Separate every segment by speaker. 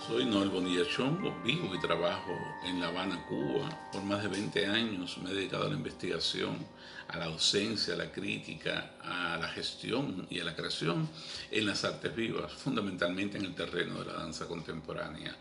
Speaker 1: Soy Noel Bonilla Chongo, vivo y trabajo en La Habana, Cuba. Por más de 20 años me he dedicado a la investigación, a la docencia, a la crítica, a la gestión y a la creación en las artes vivas, fundamentalmente en el terreno de la danza contemporánea.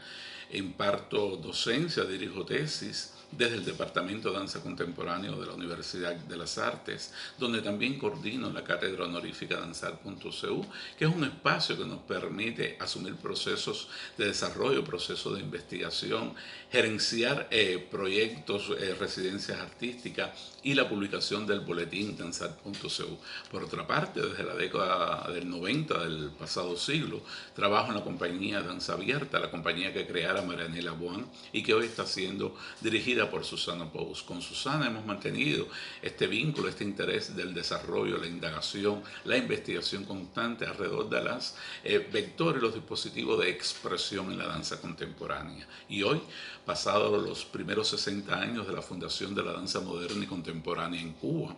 Speaker 1: Imparto docencia, dirijo tesis desde el Departamento de Danza Contemporánea de la Universidad de las Artes, donde también coordino la Cátedra Honorífica Danzar.cu, que es un espacio que nos permite asumir procesos de desarrollo, procesos de investigación, gerenciar proyectos, residencias artísticas y la publicación del boletín Danzar.cu. Por otra parte, desde la década del 90 del pasado siglo, trabajo en la compañía Danza Abierta, la compañía que creara Marianela Buan y que hoy está siendo dirigida por Susana Pous. Con Susana hemos mantenido este vínculo, este interés del desarrollo, la indagación, la investigación constante alrededor de las vectores, los dispositivos de expresión en la danza contemporánea. Y hoy, pasados los primeros 60 años de la fundación de la danza moderna y contemporánea en Cuba,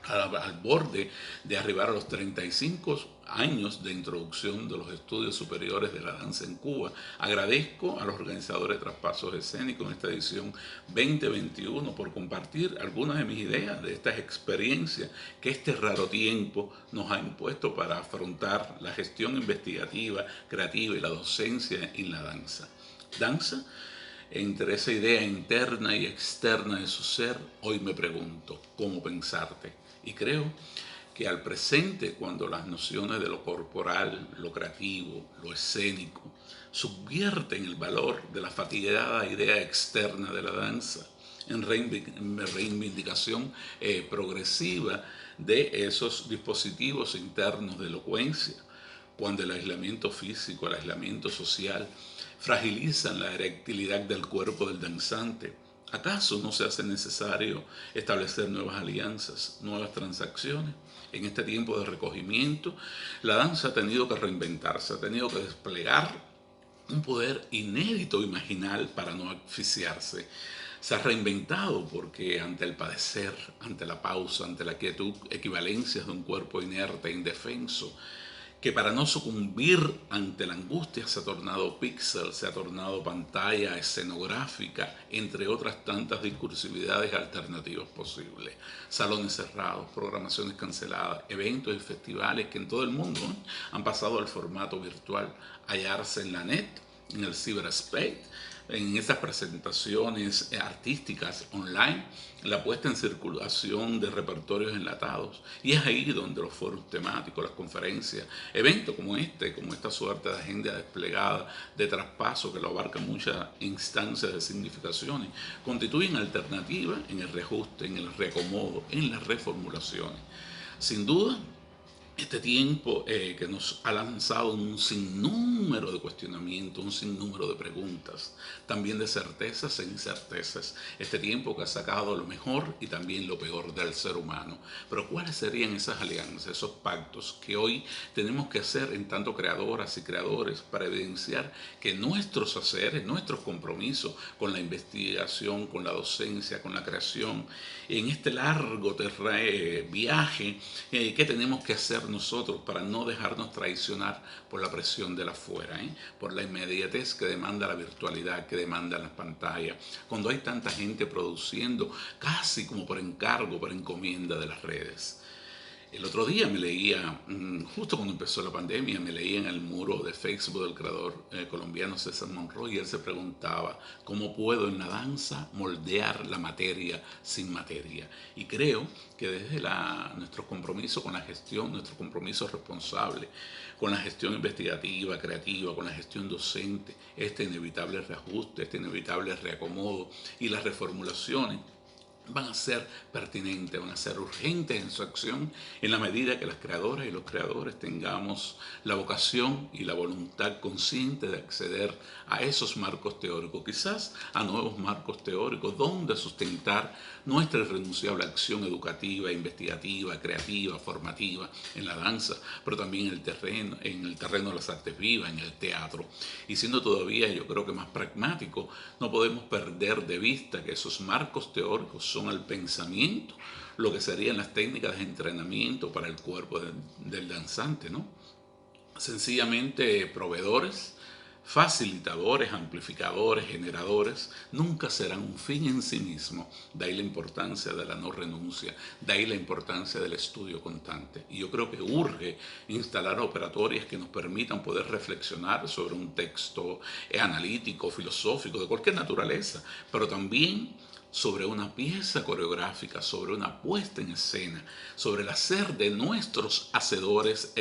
Speaker 1: al borde de arribar a los 35 años de introducción de los estudios superiores de la danza en Cuba. Agradezco a los organizadores de Traspasos Escénicos en esta edición 2021 por compartir algunas de mis ideas, de estas experiencias que este raro tiempo nos ha impuesto para afrontar la gestión investigativa, creativa y la docencia en la danza. Danza, entre esa idea interna y externa de su ser, hoy me pregunto, ¿cómo pensarte? Y creo que al presente, cuando las nociones de lo corporal, lo creativo, lo escénico, subvierten el valor de la fatigada idea externa de la danza, en reivindicación progresiva de esos dispositivos internos de elocuencia, cuando el aislamiento físico, el aislamiento social fragilizan la erectilidad del cuerpo del danzante, ¿acaso no se hace necesario establecer nuevas alianzas, nuevas transacciones? En este tiempo de recogimiento, la danza ha tenido que reinventarse, ha tenido que desplegar un poder inédito imaginal para no asfixiarse. Se ha reinventado porque ante el padecer, ante la pausa, ante la quietud, equivalencias de un cuerpo inerte e indefenso, que para no sucumbir ante la angustia se ha tornado píxel, se ha tornado pantalla escenográfica, entre otras tantas discursividades alternativas posibles. Salones cerrados, programaciones canceladas, eventos y festivales que en todo el mundo han pasado al formato virtual, hallarse en la net, en el cyberspace, en esas presentaciones artísticas online, la puesta en circulación de repertorios enlatados. Y es ahí donde los foros temáticos, las conferencias, eventos como este, como esta suerte de agenda desplegada, de traspaso que lo abarca muchas instancias de significaciones, constituyen alternativas en el reajuste, en el reacomodo, en las reformulaciones. Sin duda, este tiempo que nos ha lanzado un sinnúmero de cuestionamientos, un sinnúmero de preguntas, también de certezas e incertezas. Este tiempo que ha sacado lo mejor y también lo peor del ser humano. Pero ¿cuáles serían esas alianzas, esos pactos que hoy tenemos que hacer en tanto creadoras y creadores para evidenciar que nuestros haceres, nuestros compromisos con la investigación, con la docencia, con la creación, en este largo viaje que tenemos que hacer nosotros para no dejarnos traicionar por la presión de la afuera, por la inmediatez que demanda la virtualidad, que demanda las pantallas, cuando hay tanta gente produciendo casi como por encargo, por encomienda de las redes. El otro día me leía, justo cuando empezó la pandemia, me leía en el muro de Facebook del creador colombiano César Monroy y él se preguntaba, ¿cómo puedo en la danza moldear la materia sin materia? Y creo que desde nuestro compromiso con la gestión, nuestro compromiso responsable, con la gestión investigativa, creativa, con la gestión docente, este inevitable reajuste, este inevitable reacomodo y las reformulaciones, van a ser pertinentes, van a ser urgentes en su acción en la medida que las creadoras y los creadores tengamos la vocación y la voluntad consciente de acceder a esos marcos teóricos, quizás a nuevos marcos teóricos donde sustentar nuestra irrenunciable acción educativa, investigativa, creativa, formativa en la danza, pero también en el terreno de las artes vivas, en el teatro. Y siendo todavía, yo creo que más pragmático, no podemos perder de vista que esos marcos teóricos son al pensamiento lo que serían las técnicas de entrenamiento para el cuerpo del danzante, ¿no? Sencillamente proveedores facilitadores, amplificadores, generadores, nunca serán un fin en sí mismo. De ahí la importancia de la no renuncia, de ahí la importancia del estudio constante. Y yo creo que urge instalar operatorias que nos permitan poder reflexionar sobre un texto analítico, filosófico, de cualquier naturaleza, pero también sobre una pieza coreográfica, sobre una puesta en escena, sobre el hacer de nuestros hacedores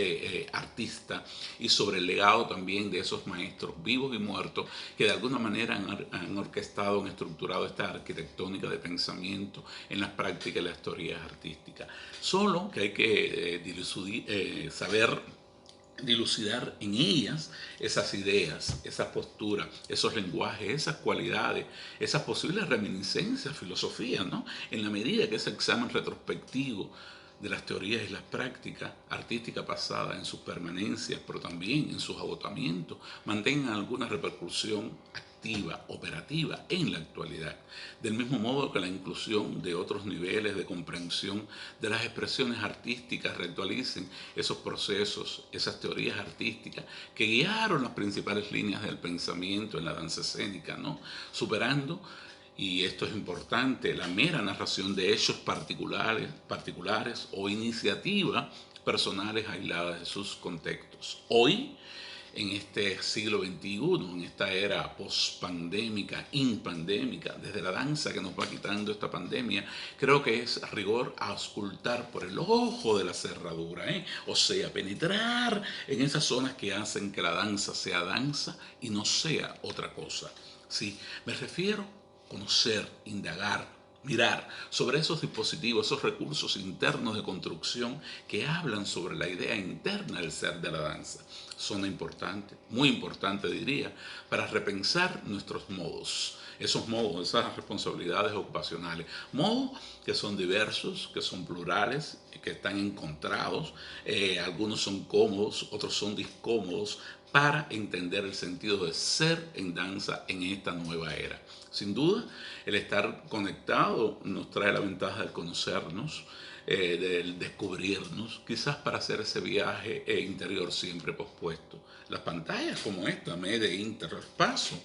Speaker 1: artistas y sobre el legado también de esos maestros vivos y muertos que de alguna manera han orquestado, han estructurado esta arquitectónica de pensamiento en las prácticas y las teorías artísticas. Solo que hay que saber dilucidar en ellas esas ideas, esas posturas, esos lenguajes, esas cualidades, esas posibles reminiscencias, filosofías, ¿no? En la medida que ese examen retrospectivo de las teorías y las prácticas artísticas pasadas en sus permanencias, pero también en sus agotamientos, mantengan alguna repercusión activa, operativa en la actualidad. Del mismo modo que la inclusión de otros niveles de comprensión de las expresiones artísticas reactualicen esos procesos, esas teorías artísticas que guiaron las principales líneas del pensamiento en la danza escénica, ¿no? Superando, y esto es importante, la mera narración de hechos particulares o iniciativas personales aisladas de sus contextos. Hoy, en este siglo XXI, en esta era post-pandémica, impandémica, desde la danza que nos va quitando esta pandemia, creo que es rigor auscultar por el ojo de la cerradura, o sea, penetrar en esas zonas que hacen que la danza y no sea otra cosa. ¿Sí? Me refiero a conocer, indagar, mirar sobre esos dispositivos, esos recursos internos de construcción que hablan sobre la idea interna del ser de la danza. Zona importante, muy importante diría, para repensar nuestros modos, esos modos, esas responsabilidades ocupacionales, modos que son diversos, que son plurales, que están encontrados, algunos son cómodos, otros son discómodos, para entender el sentido de ser en danza en esta nueva era. Sin duda, el estar conectado nos trae la ventaja de conocernos, del descubrirnos, quizás para hacer ese viaje interior siempre pospuesto. Las pantallas como esta, Mede, Interespacio,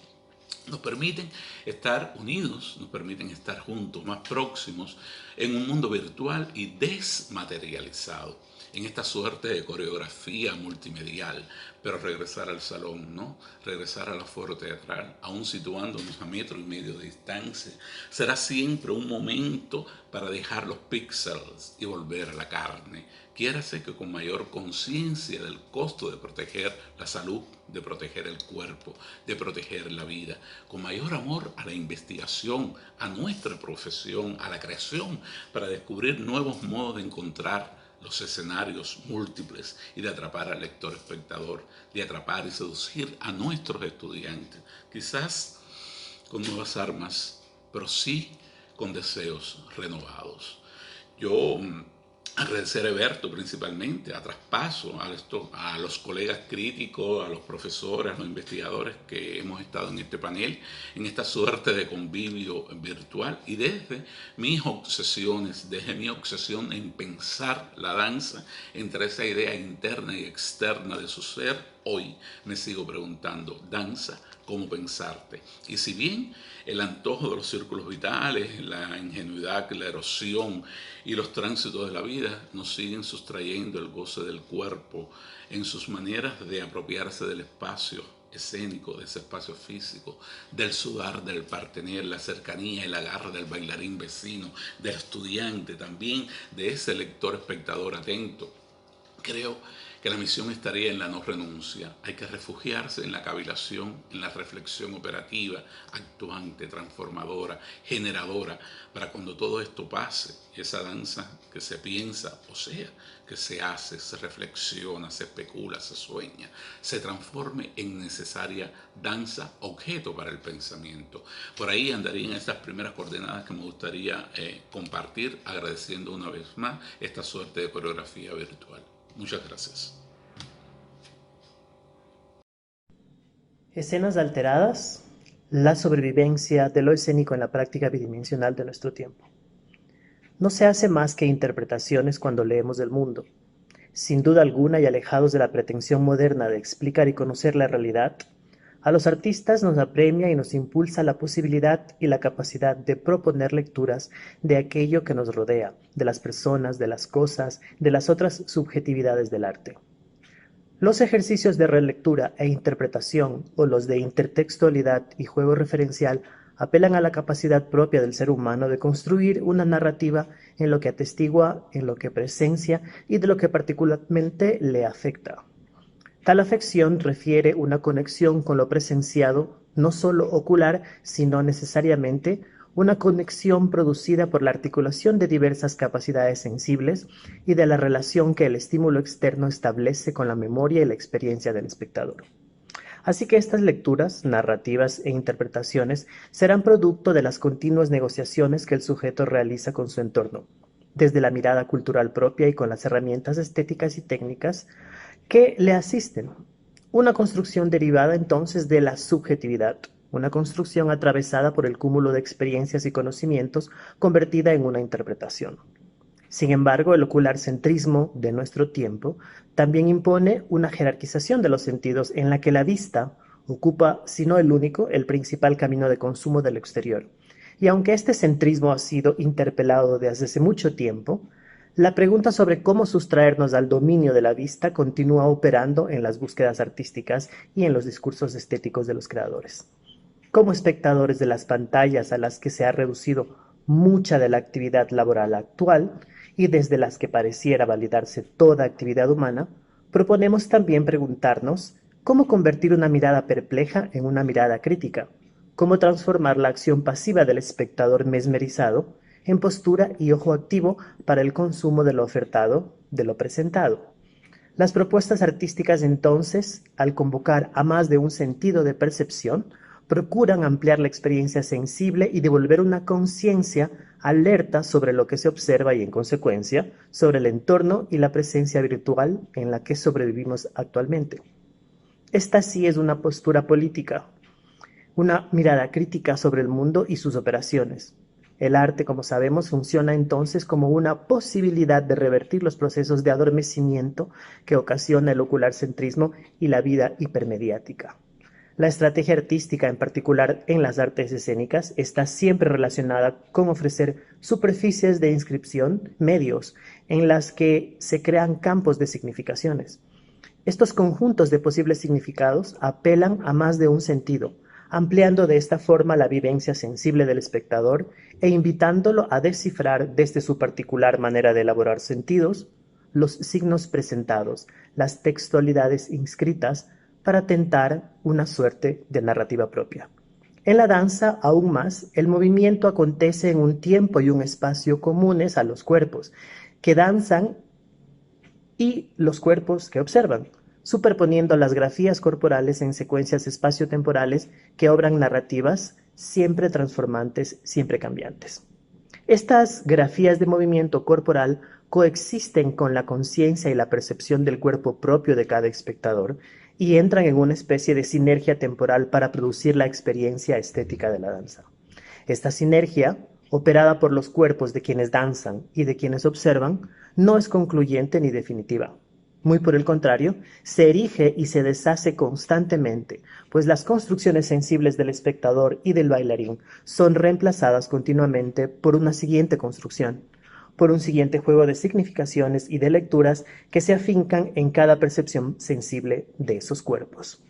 Speaker 1: nos permiten estar unidos, nos permiten estar juntos, más próximos, en un mundo virtual y desmaterializado, en esta suerte de coreografía multimedial, pero regresar al salón, ¿no? Regresar al aforo teatral, aún situándonos a 1,5 metros de distancia, será siempre un momento para dejar los píxeles y volver a la carne. Quiérase que con mayor conciencia del costo de proteger la salud, de proteger el cuerpo, de proteger la vida, con mayor amor a la investigación, a nuestra profesión, a la creación, para descubrir nuevos modos de encontrar los escenarios múltiples y de atrapar al lector espectador, de atrapar y seducir a nuestros estudiantes, quizás con nuevas armas, pero sí con deseos renovados. Yo agradecer a Eberto principalmente, a Traspaso, a los colegas críticos, a los profesores, a los investigadores que hemos estado en este panel, en esta suerte de convivio virtual, y desde mis obsesiones, desde mi obsesión en pensar la danza entre esa idea interna y externa de su ser, hoy me sigo preguntando, danza, ¿cómo pensarte? Y si bien el antojo de los círculos vitales, la ingenuidad, la erosión y los tránsitos de la vida nos siguen sustrayendo el goce del cuerpo en sus maneras de apropiarse del espacio escénico, de ese espacio físico, del sudar del partener, la cercanía, el agarre del bailarín vecino, del estudiante, también de ese lector espectador atento. Creo que la misión estaría en la no renuncia. Hay que refugiarse en la cavilación, en la reflexión operativa, actuante, transformadora, generadora, para cuando todo esto pase, esa danza que se piensa, o sea, que se hace, se reflexiona, se especula, se sueña, se transforme en necesaria danza, objeto para el pensamiento. Por ahí andarían estas primeras coordenadas que me gustaría compartir, agradeciendo una vez más esta suerte de coreografía virtual. Muchas gracias.
Speaker 2: Escenas alteradas, la sobrevivencia de lo escénico en la práctica bidimensional de nuestro tiempo. No se hace más que interpretaciones cuando leemos del mundo. Sin duda alguna y alejados de la pretensión moderna de explicar y conocer la realidad, A los artistas nos apremia y nos impulsa la posibilidad y la capacidad de proponer lecturas de aquello que nos rodea, de las personas, de las cosas, de las otras subjetividades del arte. Los ejercicios de relectura e interpretación, o los de intertextualidad y juego referencial, apelan a la capacidad propia del ser humano de construir una narrativa en lo que atestigua, en lo que presencia y de lo que particularmente le afecta. Tal afección refiere una conexión con lo presenciado, no solo ocular, sino necesariamente una conexión producida por la articulación de diversas capacidades sensibles y de la relación que el estímulo externo establece con la memoria y la experiencia del espectador. Así que estas lecturas, narrativas e interpretaciones serán producto de las continuas negociaciones que el sujeto realiza con su entorno, desde la mirada cultural propia y con las herramientas estéticas y técnicas que le asisten. Una construcción derivada entonces de la subjetividad, una construcción atravesada por el cúmulo de experiencias y conocimientos convertida en una interpretación. Sin embargo, el ocularcentrismo de nuestro tiempo también impone una jerarquización de los sentidos en la que la vista ocupa, si no el único, el principal camino de consumo del exterior. Y aunque este centrismo ha sido interpelado desde hace mucho tiempo, la pregunta sobre cómo sustraernos al dominio de la vista continúa operando en las búsquedas artísticas y en los discursos estéticos de los creadores. Como espectadores de las pantallas a las que se ha reducido mucha de la actividad laboral actual y desde las que pareciera validarse toda actividad humana, proponemos también preguntarnos cómo convertir una mirada perpleja en una mirada crítica, cómo transformar la acción pasiva del espectador mesmerizado en postura y ojo activo para el consumo de lo ofertado, de lo presentado. Las propuestas artísticas entonces, al convocar a más de un sentido de percepción, procuran ampliar la experiencia sensible y devolver una conciencia alerta sobre lo que se observa y, en consecuencia, sobre el entorno y la presencia virtual en la que sobrevivimos actualmente. Esta sí es una postura política, una mirada crítica sobre el mundo y sus operaciones. El arte, como sabemos, funciona entonces como una posibilidad de revertir los procesos de adormecimiento que ocasiona el ocularcentrismo y la vida hipermediática. La estrategia artística, en particular en las artes escénicas, está siempre relacionada con ofrecer superficies de inscripción, medios, en las que se crean campos de significaciones. Estos conjuntos de posibles significados apelan a más de un sentido, ampliando de esta forma la vivencia sensible del espectador e invitándolo a descifrar desde su particular manera de elaborar sentidos los signos presentados, las textualidades inscritas, para tentar una suerte de narrativa propia. En la danza, aún más, el movimiento acontece en un tiempo y un espacio comunes a los cuerpos que danzan y los cuerpos que observan, superponiendo las grafías corporales en secuencias espaciotemporales que obran narrativas siempre transformantes, siempre cambiantes. Estas grafías de movimiento corporal coexisten con la conciencia y la percepción del cuerpo propio de cada espectador y entran en una especie de sinergia temporal para producir la experiencia estética de la danza. Esta sinergia, operada por los cuerpos de quienes danzan y de quienes observan, no es concluyente ni definitiva. Muy por el contrario, se erige y se deshace constantemente, pues las construcciones sensibles del espectador y del bailarín son reemplazadas continuamente por una siguiente construcción, por un siguiente juego de significaciones y de lecturas que se afincan en cada percepción sensible de esos cuerpos.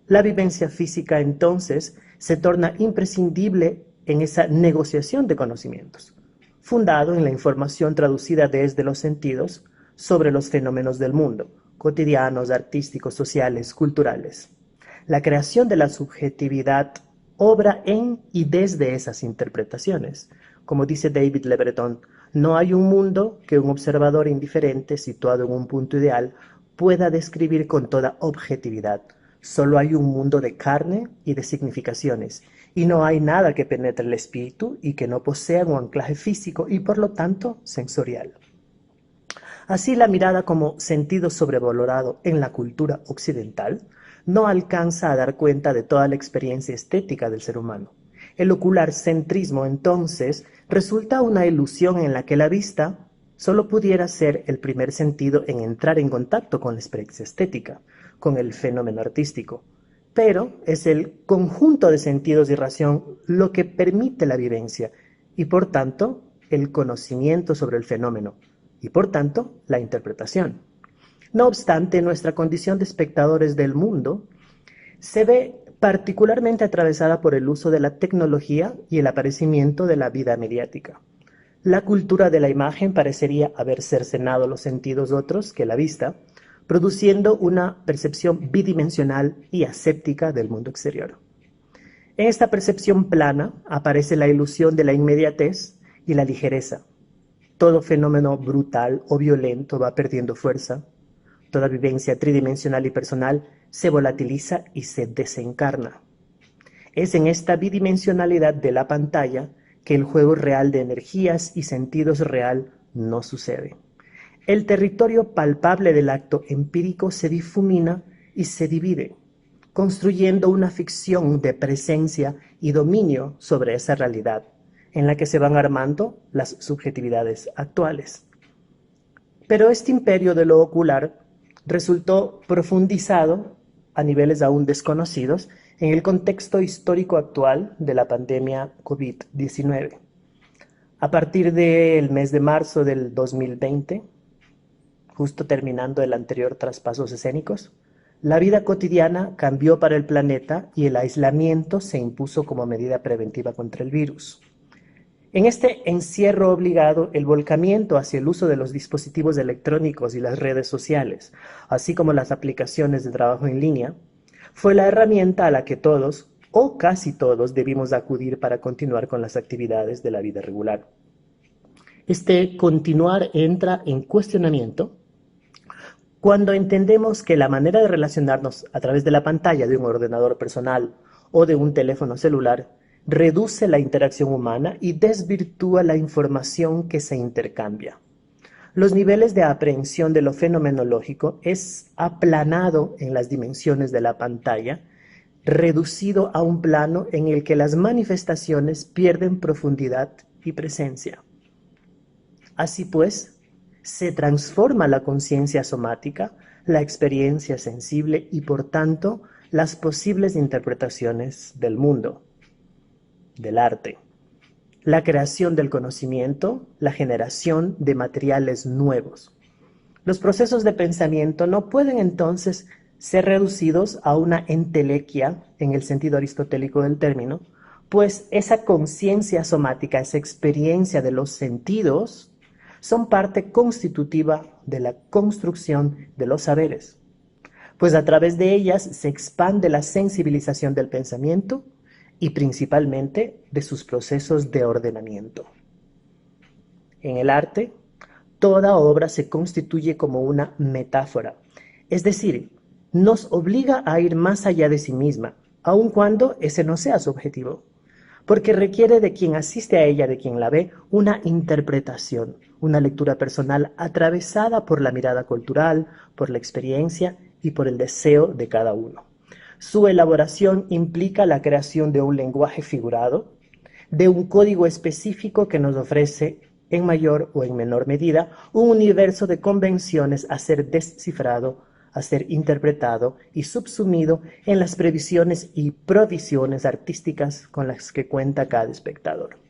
Speaker 2: La vivencia física, entonces, se torna imprescindible en esa negociación de conocimientos, fundado en la información traducida desde los sentidos sobre los fenómenos del mundo, cotidianos, artísticos, sociales, culturales. La creación de la subjetividad obra en y desde esas interpretaciones. Como dice David Le Breton, no hay un mundo que un observador indiferente, situado en un punto ideal, pueda describir con toda objetividad. Solo hay un mundo de carne y de significaciones, y no hay nada que penetre el espíritu y que no posea un anclaje físico y por lo tanto sensorial. Así, la mirada como sentido sobrevalorado en la cultura occidental no alcanza a dar cuenta de toda la experiencia estética del ser humano. El ocularcentrismo, entonces, resulta una ilusión en la que la vista solo pudiera ser el primer sentido en entrar en contacto con la experiencia estética, con el fenómeno artístico. pero es el conjunto de sentidos y razón lo que permite la vivencia y por tanto el conocimiento sobre el fenómeno y por tanto la interpretación. No obstante, nuestra condición de espectadores del mundo se ve particularmente atravesada por el uso de la tecnología y el aparecimiento de la vida mediática. La cultura de la imagen parecería haber cercenado los sentidos otros que la vista, produciendo una percepción bidimensional y aséptica del mundo exterior. En esta percepción plana aparece la ilusión de la inmediatez y la ligereza. Todo fenómeno brutal o violento va perdiendo fuerza. Toda vivencia tridimensional y personal se volatiliza y se desencarna. Es en esta bidimensionalidad de la pantalla que el juego real de energías y sentidos real no sucede. El territorio palpable del acto empírico se difumina y se divide, construyendo una ficción de presencia y dominio sobre esa realidad, en la que se van armando las subjetividades actuales. Pero este imperio de lo ocular resultó profundizado a niveles aún desconocidos en el contexto histórico actual de la pandemia COVID-19. A partir del mes de marzo del 2020, justo terminando el anterior traspasos escénicos, la vida cotidiana cambió para el planeta y el aislamiento se impuso como medida preventiva contra el virus. En este encierro obligado, el volcamiento hacia el uso de los dispositivos electrónicos y las redes sociales, así como las aplicaciones de trabajo en línea, fue la herramienta a la que todos, o casi todos, debimos acudir para continuar con las actividades de la vida regular. Este continuar entra en cuestionamiento cuando entendemos que la manera de relacionarnos a través de la pantalla de un ordenador personal o de un teléfono celular reduce la interacción humana y desvirtúa la información que se intercambia. Los niveles de aprehensión de lo fenomenológico es aplanado en las dimensiones de la pantalla, reducido a un plano en el que las manifestaciones pierden profundidad y presencia. Así pues, se transforma la conciencia somática, la experiencia sensible y, por tanto, las posibles interpretaciones del mundo, del arte, la creación del conocimiento, la generación de materiales nuevos. Los procesos de pensamiento no pueden entonces ser reducidos a una entelequia en el sentido aristotélico del término, pues esa conciencia somática, esa experiencia de los sentidos, son parte constitutiva de la construcción de los saberes, pues a través de ellas se expande la sensibilización del pensamiento y principalmente de sus procesos de ordenamiento. En el arte, toda obra se constituye como una metáfora, es decir, nos obliga a ir más allá de sí misma, aun cuando ese no sea su objetivo, porque requiere de quien asiste a ella, de quien la ve, una interpretación, una lectura personal atravesada por la mirada cultural, por la experiencia y por el deseo de cada uno. Su elaboración implica la creación de un lenguaje figurado, de un código específico que nos ofrece, en mayor o en menor medida, un universo de convenciones a ser descifrado, a ser interpretado y subsumido en las previsiones y provisiones artísticas con las que cuenta cada espectador.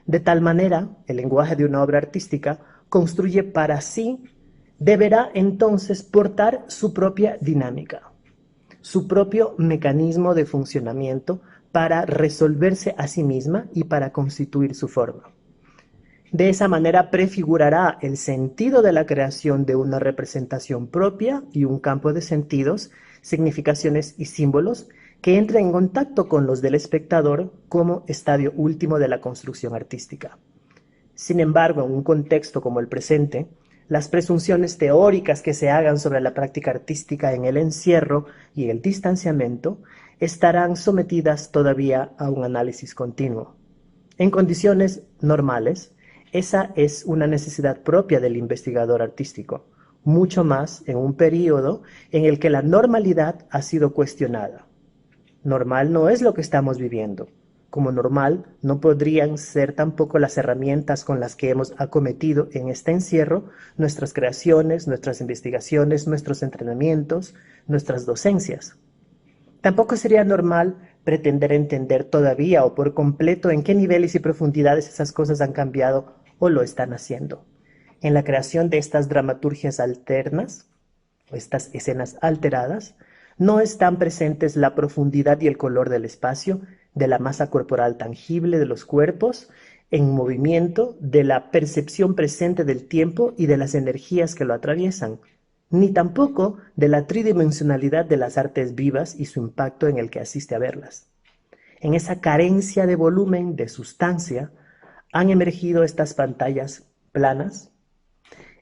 Speaker 2: De tal manera, el lenguaje de una obra artística construye para sí, deberá entonces portar su propia dinámica, su propio mecanismo de funcionamiento para resolverse a sí misma y para constituir su forma. De esa manera prefigurará el sentido de la creación de una representación propia y un campo de sentidos, significaciones y símbolos que entra en contacto con los del espectador como estadio último de la construcción artística. Sin embargo, en un contexto como el presente, las presunciones teóricas que se hagan sobre la práctica artística en el encierro y el distanciamiento estarán sometidas todavía a un análisis continuo. En condiciones normales, esa es una necesidad propia del investigador artístico, mucho más en un periodo en el que la normalidad ha sido cuestionada. Normal no es lo que estamos viviendo. Como normal no podrían ser tampoco las herramientas con las que hemos acometido en este encierro nuestras creaciones, nuestras investigaciones, nuestros entrenamientos, nuestras docencias. Tampoco sería normal pretender entender todavía o por completo en qué niveles y profundidades esas cosas han cambiado o lo están haciendo. En la creación de estas dramaturgias alternas, o estas escenas alteradas, no están presentes la profundidad y el color del espacio, de la masa corporal tangible de los cuerpos en movimiento, de la percepción presente del tiempo y de las energías que lo atraviesan, ni tampoco de la tridimensionalidad de las artes vivas y su impacto en el que asiste a verlas. En esa carencia de volumen, de sustancia, han emergido estas pantallas planas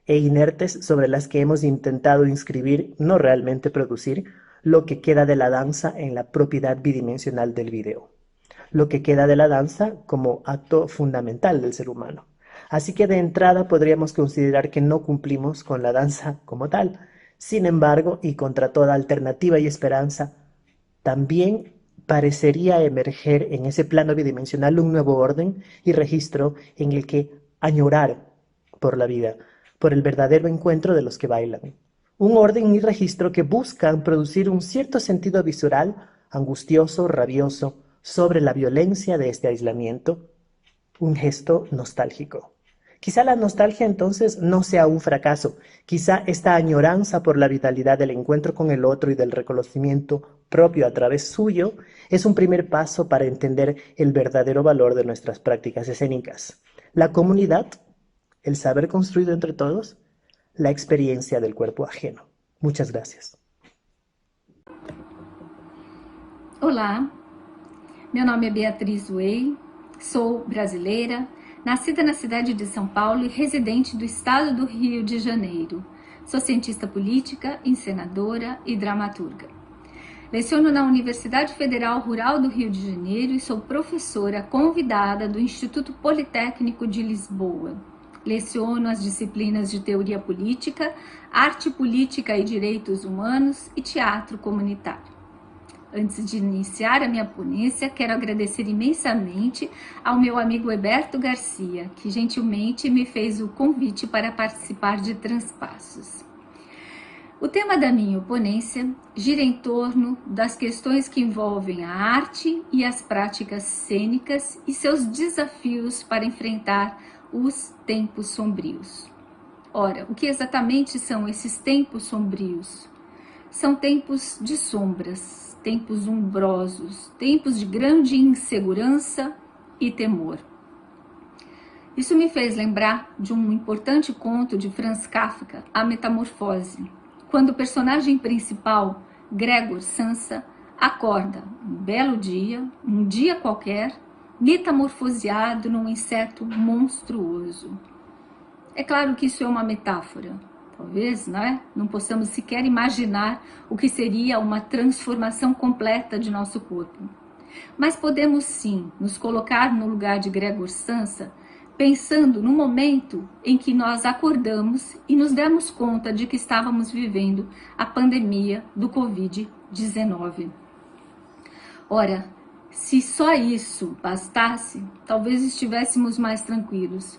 Speaker 2: e inertes sobre las que hemos intentado inscribir, no realmente producir, lo que queda de la danza en la propiedad bidimensional del video, lo que queda de la danza como acto fundamental del ser humano. Así que de entrada podríamos considerar que no cumplimos con la danza como tal. Sin embargo, y contra toda alternativa y esperanza, también parecería emerger en ese plano bidimensional un nuevo orden y registro en el que añorar por la vida, por el verdadero encuentro de los que bailan. Un orden y registro que buscan producir un cierto sentido visceral, angustioso, rabioso, sobre la violencia de este aislamiento, un gesto nostálgico. Quizá la nostalgia entonces no sea un fracaso, quizá esta añoranza por la vitalidad del encuentro con el otro y del reconocimiento propio a través suyo es un primer paso para entender el verdadero valor de nuestras prácticas escénicas. La comunidad, el saber construido entre todos, la experiencia del cuerpo ajeno. Muchas gracias.
Speaker 3: Olá, meu nome é Beatriz Way, sou brasileira, nascida na cidade de São Paulo e residente do estado do Rio de Janeiro. Sou cientista política, encenadora e dramaturga. Leciono na Universidade Federal Rural do Rio de Janeiro e sou professora convidada do Instituto Politécnico de Lisboa. Leciono as disciplinas de teoria política, arte política e direitos humanos e teatro comunitário. Antes de iniciar a minha ponência, quero agradecer imensamente ao meu amigo Heberto Garcia, que gentilmente me fez o convite para participar de Transpassos. O tema da minha ponência gira em torno das questões que envolvem a arte e as práticas cênicas e seus desafios para enfrentar os tempos sombrios. Ora, o que exatamente são esses tempos sombrios? São tempos de sombras, tempos umbrosos, tempos de grande insegurança e temor. Isso me fez lembrar de um importante conto de Franz Kafka, A Metamorfose, quando o personagem principal, Gregor Samsa, acorda um belo dia, um dia qualquer, metamorfoseado num inseto monstruoso. É claro que isso é uma metáfora. Talvez, não possamos sequer imaginar o que seria uma transformação completa de nosso corpo. Mas podemos sim nos colocar no lugar de Gregor Samsa, pensando no momento em que nós acordamos e nos demos conta de que estávamos vivendo a pandemia do Covid-19. Ora, se só isso bastasse, talvez estivéssemos mais tranquilos.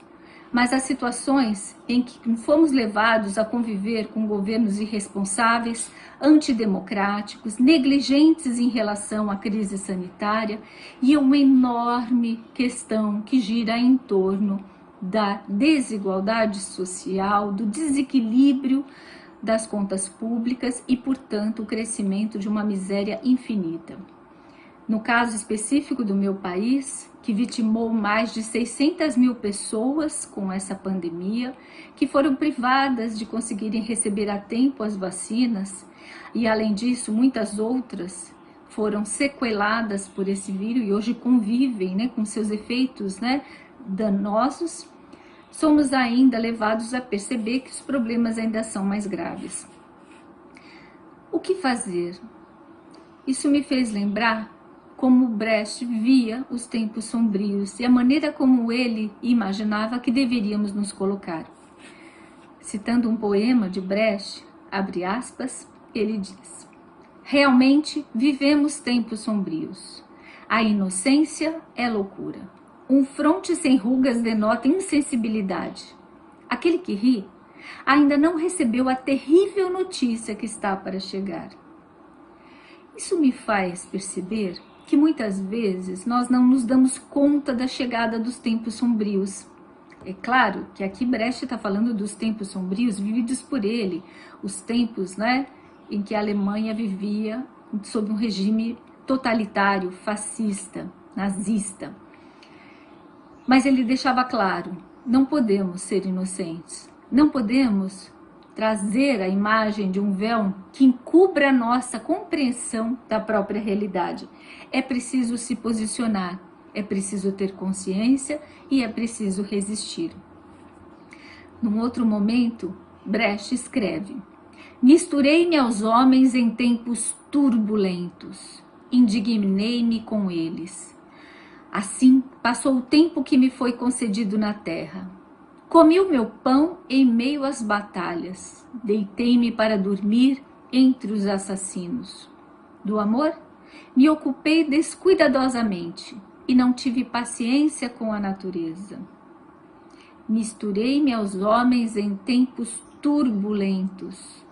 Speaker 3: Mas as situações em que fomos levados a conviver com governos irresponsáveis, antidemocráticos, negligentes em relação à crise sanitária e uma enorme questão que gira em torno da desigualdade social, do desequilíbrio das contas públicas e, portanto, o crescimento de uma miséria infinita. No caso específico do meu país, que vitimou mais de 600 mil pessoas com essa pandemia, que foram privadas de conseguirem receber a tempo as vacinas, e além disso, muitas outras foram sequeladas por esse vírus e hoje convivem com seus efeitos danosos, somos ainda levados a perceber que os problemas ainda são mais graves. O que fazer? Isso me fez lembrar como Brecht via os tempos sombrios e a maneira como ele imaginava que deveríamos nos colocar. Citando um poema de Brecht, abre aspas, ele diz: realmente vivemos tempos sombrios. A inocência é loucura. Um fronte sem rugas denota insensibilidade. Aquele que ri ainda não recebeu a terrível notícia que está para chegar. Isso me faz perceber que muitas vezes nós não nos damos conta da chegada dos tempos sombrios. É claro que aqui Brecht está falando dos tempos sombrios vividos por ele, os tempos, né, em que a Alemanha vivia sob um regime totalitário, fascista, nazista. Mas ele deixava claro, não podemos ser inocentes, não podemos trazer a imagem de um véu que encubra a nossa compreensão da própria realidade. É preciso se posicionar, é preciso ter consciência e é preciso resistir. Num outro momento, Brecht escreve: misturei-me aos homens em tempos turbulentos, indignei-me com eles. Assim passou o tempo que me foi concedido na terra. Comi o meu pão em meio às batalhas, deitei-me para dormir entre os assassinos. Do amor, me ocupei descuidadosamente e não tive paciência com a natureza. Misturei-me aos homens em tempos turbulentos.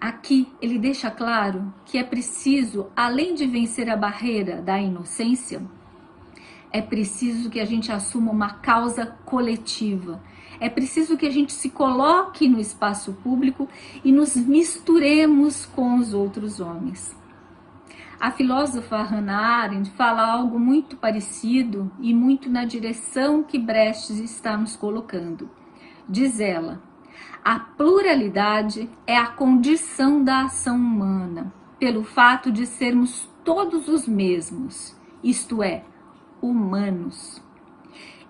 Speaker 3: Aqui ele deixa claro que é preciso, além de vencer a barreira da inocência, é preciso que a gente assuma uma causa coletiva. É preciso que a gente se coloque no espaço público e nos misturemos com os outros homens. A filósofa Hannah Arendt fala algo muito parecido e muito na direção que Brecht está nos colocando. Diz ela: a pluralidade é a condição da ação humana, pelo fato de sermos todos os mesmos, isto é, humanos.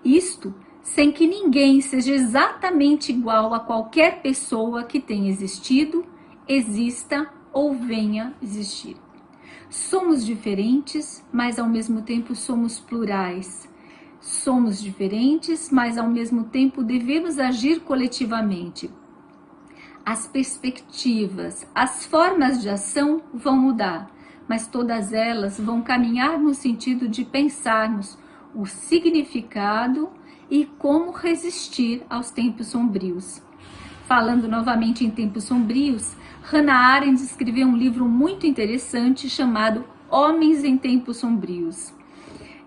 Speaker 3: Isto sem que ninguém seja exatamente igual a qualquer pessoa que tenha existido, exista ou venha existir. Somos diferentes, mas ao mesmo tempo somos plurais. Somos diferentes, mas ao mesmo tempo devemos agir coletivamente. As perspectivas, as formas de ação vão mudar, mas todas elas vão caminhar no sentido de pensarmos o significado e como resistir aos tempos sombrios. Falando novamente em tempos sombrios, Hannah Arendt escreveu um livro muito interessante chamado Homens em Tempos Sombrios.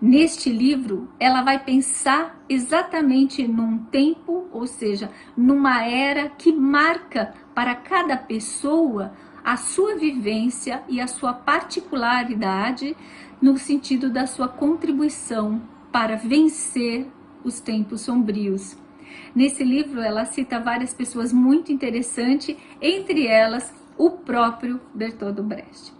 Speaker 3: Neste livro, ela vai pensar exatamente num tempo, ou seja, numa era que marca para cada pessoa a sua vivência e a sua particularidade no sentido da sua contribuição para vencer os tempos sombrios. Nesse livro, ela cita várias pessoas muito interessantes, entre elas o próprio Bertolt Brecht.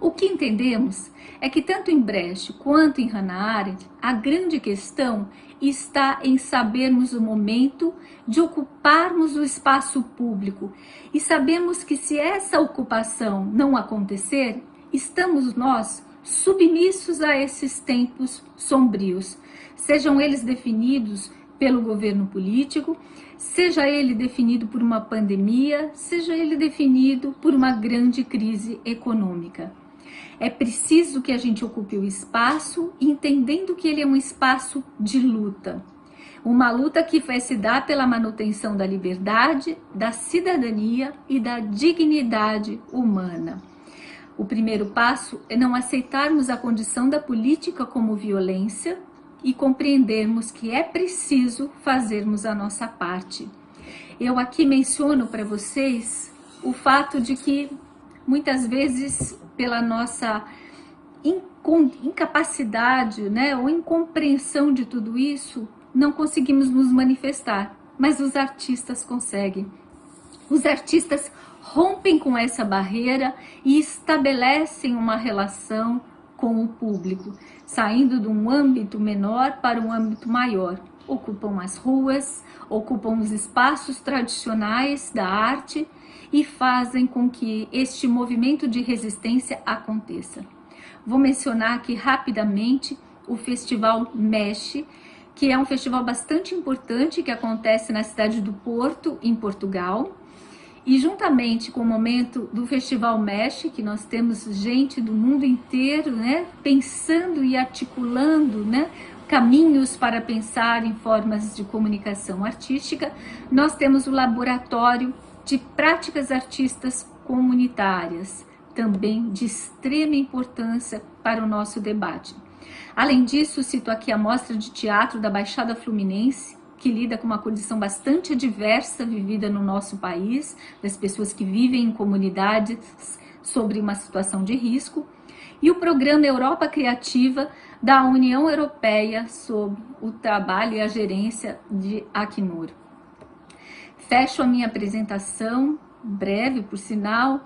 Speaker 3: O que entendemos é que tanto em Brecht quanto em Hannah Arendt, a grande questão está em sabermos o momento de ocuparmos o espaço público. E sabemos que se essa ocupação não acontecer, estamos nós submissos a esses tempos sombrios, sejam eles definidos pelo governo político, seja ele definido por uma pandemia, seja ele definido por uma grande crise econômica. É preciso que a gente ocupe o espaço, entendendo que ele é um espaço de luta. Uma luta que vai se dar pela manutenção da liberdade, da cidadania e da dignidade humana. O primeiro passo é não aceitarmos a condição da política como violência e compreendermos que é preciso fazermos a nossa parte. Eu aqui menciono para vocês o fato de que muitas vezes, pela nossa incapacidade, né, ou incompreensão de tudo isso, não conseguimos nos manifestar, mas os artistas conseguem. Os artistas rompem com essa barreira e estabelecem uma relação com o público, saindo de um âmbito menor para um âmbito maior. Ocupam as ruas, ocupam os espaços tradicionais da arte e fazem com que este movimento de resistência aconteça. Vou mencionar aqui rapidamente o Festival Mexe, que é um festival bastante importante que acontece na cidade do Porto, em Portugal. E juntamente com o momento do Festival Mexe, que nós temos gente do mundo inteiro, né, pensando e articulando, né, caminhos para pensar em formas de comunicação artística, nós temos o Laboratório de Práticas Artistas Comunitárias, também de extrema importância para o nosso debate. Além disso, cito aqui a Mostra de Teatro da Baixada Fluminense, que lida com uma condição bastante adversa vivida no nosso país, das pessoas que vivem em comunidades sobre uma situação de risco, e o programa Europa Criativa da União Europeia sobre o trabalho e a gerência de Acnur. Fecho a minha apresentação, breve por sinal,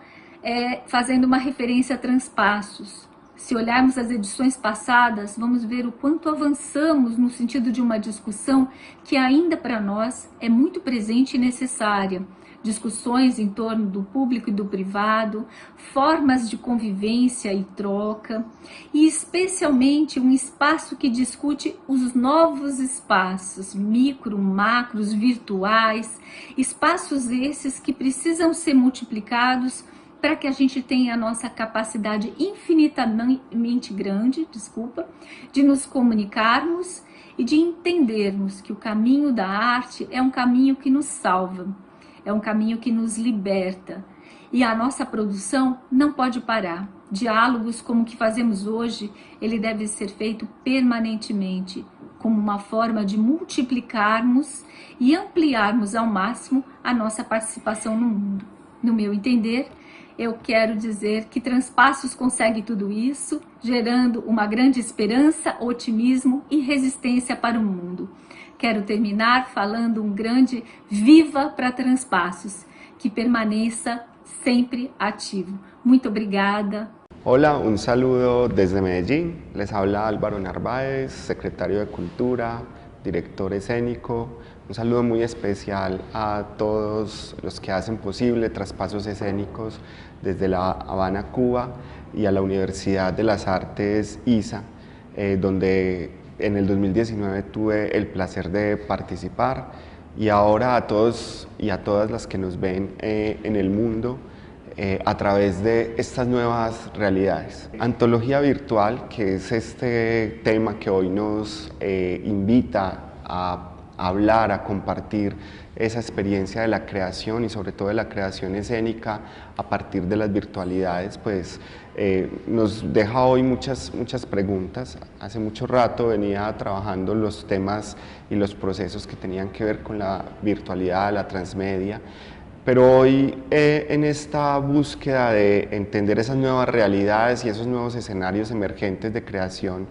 Speaker 3: fazendo uma referência a Transpassos. Se olharmos as edições passadas, vamos ver o quanto avançamos no sentido de uma discussão que ainda para nós é muito presente e necessária. Discussões em torno do público e do privado, formas de convivência e troca, e especialmente um espaço que discute os novos espaços, micro, macros, virtuais, espaços esses que precisam ser multiplicados para que a gente tenha a nossa capacidade infinitamente grande, de nos comunicarmos e de entendermos que o caminho da arte é um caminho que nos salva, é um caminho que nos liberta. E a nossa produção não pode parar. Diálogos como o que fazemos hoje, ele deve ser feito permanentemente, como uma forma de multiplicarmos e ampliarmos ao máximo a nossa participação no mundo. No meu entender, eu quero dizer que Transpassos consegue tudo isso, gerando uma grande esperança, otimismo e resistência para o mundo. Quero terminar falando um grande viva para Transpassos, que permaneça sempre ativo. Muito obrigada.
Speaker 4: Hola, un saludo desde Medellín. Les habla Álvaro Narváez, secretario de Cultura, director escénico. Un saludo muy especial a todos los que hacen posible Traspasos Escénicos desde La Habana, Cuba, y a la Universidad de las Artes ISA, donde en el 2019 tuve el placer de participar, y ahora a todos y a todas las que nos ven en el mundo a través de estas nuevas realidades. Antología virtual, que es este tema que hoy nos invita a hablar, a compartir esa experiencia de la creación y sobre todo de la creación escénica a partir de las virtualidades, pues nos deja hoy muchas preguntas. Hace mucho rato venía trabajando los temas y los procesos que tenían que ver con la virtualidad, la transmedia, pero hoy en esta búsqueda de entender esas nuevas realidades y esos nuevos escenarios emergentes de creación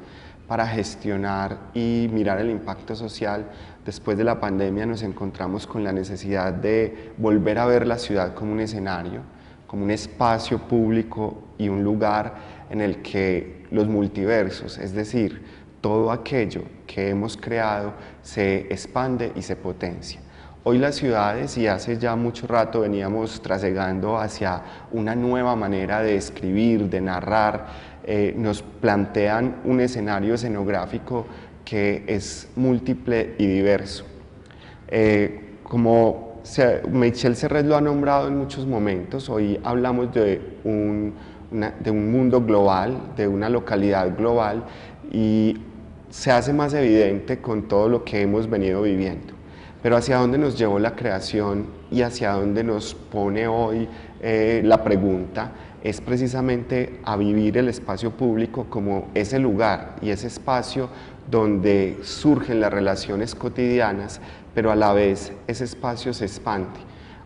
Speaker 4: para gestionar y mirar el impacto social, después de la pandemia nos encontramos con la necesidad de volver a ver la ciudad como un escenario, como un espacio público y un lugar en el que los multiversos, es decir, todo aquello que hemos creado se expande y se potencia. Hoy las ciudades, y hace ya mucho rato veníamos trasegando hacia una nueva manera de escribir, de narrar, nos plantean un escenario escenográfico que es múltiple y diverso. Como Michel Serret lo ha nombrado en muchos momentos, hoy hablamos de un mundo global, de una localidad global, y se hace más evidente con todo lo que hemos venido viviendo. Pero hacia dónde nos llevó la creación y hacia dónde nos pone hoy la pregunta es precisamente a vivir el espacio público como ese lugar y ese espacio donde surgen las relaciones cotidianas, pero a la vez ese espacio se expande.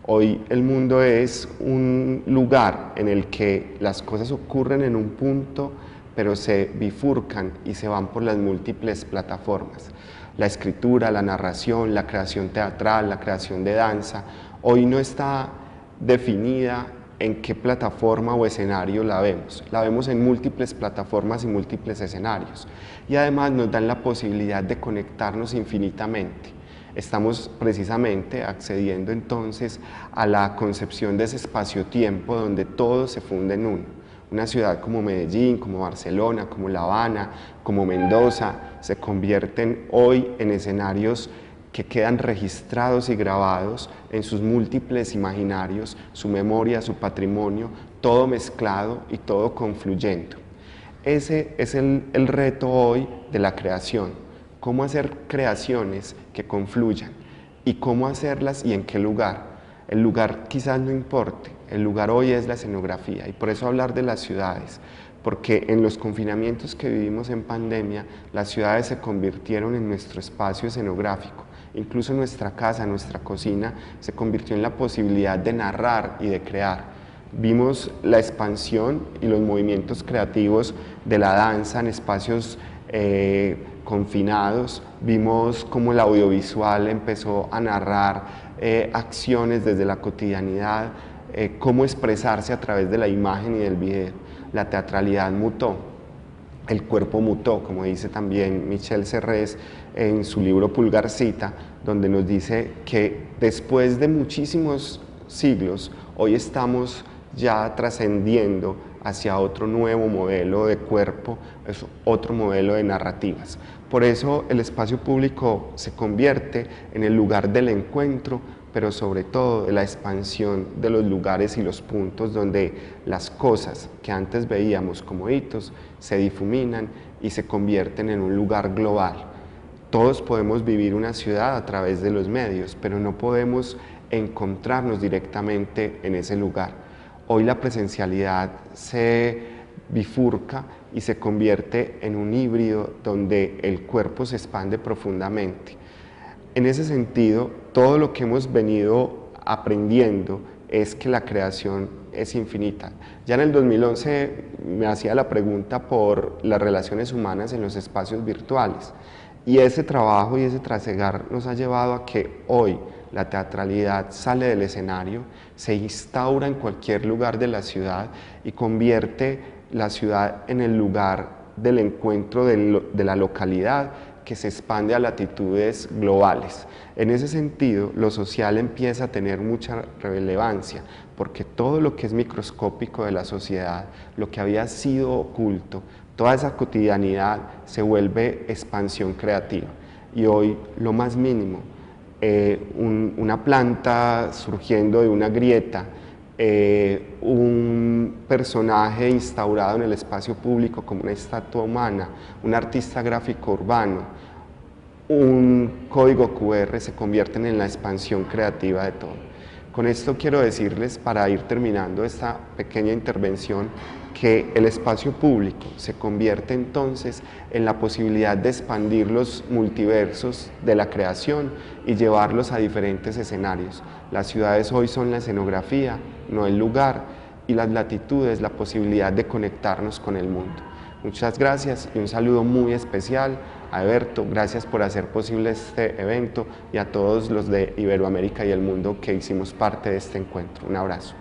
Speaker 4: Hoy el mundo es un lugar en el que las cosas ocurren en un punto, pero se bifurcan y se van por las múltiples plataformas. La escritura, la narración, la creación teatral, la creación de danza, hoy no está definida en qué plataforma o escenario la vemos en múltiples plataformas y múltiples escenarios, y además nos dan la posibilidad de conectarnos infinitamente. Estamos precisamente accediendo entonces a la concepción de ese espacio-tiempo donde todo se funde en uno. Una ciudad como Medellín, como Barcelona, como La Habana, como Mendoza, se convierten hoy en escenarios que quedan registrados y grabados en sus múltiples imaginarios, su memoria, su patrimonio, todo mezclado y todo confluyendo. Ese es el reto hoy de la creación, cómo hacer creaciones que confluyan y cómo hacerlas y en qué lugar. El lugar quizás no importe, el lugar hoy es la escenografía, y por eso hablar de las ciudades, porque en los confinamientos que vivimos en pandemia, las ciudades se convirtieron en nuestro espacio escenográfico. Incluso nuestra casa, nuestra cocina, se convirtió en la posibilidad de narrar y de crear. Vimos la expansión y los movimientos creativos de la danza en espacios confinados, vimos cómo el audiovisual empezó a narrar acciones desde la cotidianidad, cómo expresarse a través de la imagen y del video. La teatralidad mutó, el cuerpo mutó, como dice también Michel Serres en su libro Pulgarcita, donde nos dice que después de muchísimos siglos, hoy estamos ya trascendiendo hacia otro nuevo modelo de cuerpo, es otro modelo de narrativas. Por eso el espacio público se convierte en el lugar del encuentro, pero sobre todo de la expansión de los lugares y los puntos donde las cosas que antes veíamos como hitos se difuminan y se convierten en un lugar global. Todos podemos vivir una ciudad a través de los medios, pero no podemos encontrarnos directamente en ese lugar. Hoy la presencialidad se bifurca y se convierte en un híbrido donde el cuerpo se expande profundamente. En ese sentido, todo lo que hemos venido aprendiendo es que la creación es infinita. Ya en el 2011 me hacía la pregunta por las relaciones humanas en los espacios virtuales, y ese trabajo y ese trasegar nos ha llevado a que hoy la teatralidad sale del escenario, se instaura en cualquier lugar de la ciudad y convierte la ciudad en el lugar del encuentro de la localidad, que se expande a latitudes globales. En ese sentido, lo social empieza a tener mucha relevancia, porque todo lo que es microscópico de la sociedad, lo que había sido oculto, toda esa cotidianidad se vuelve expansión creativa. Y hoy lo más mínimo, una planta surgiendo de una grieta, un personaje instaurado en el espacio público como una estatua humana, un artista gráfico urbano, un código QR se convierten en la expansión creativa de todo. Con esto quiero decirles, para ir terminando esta pequeña intervención, que el espacio público se convierte entonces en la posibilidad de expandir los multiversos de la creación y llevarlos a diferentes escenarios. Las ciudades hoy son la escenografía, no el lugar, y las latitudes, la posibilidad de conectarnos con el mundo. Muchas gracias y un saludo muy especial a Eberto, gracias por hacer posible este evento, y a todos los de Iberoamérica y el mundo que hicimos parte de este encuentro. Un abrazo.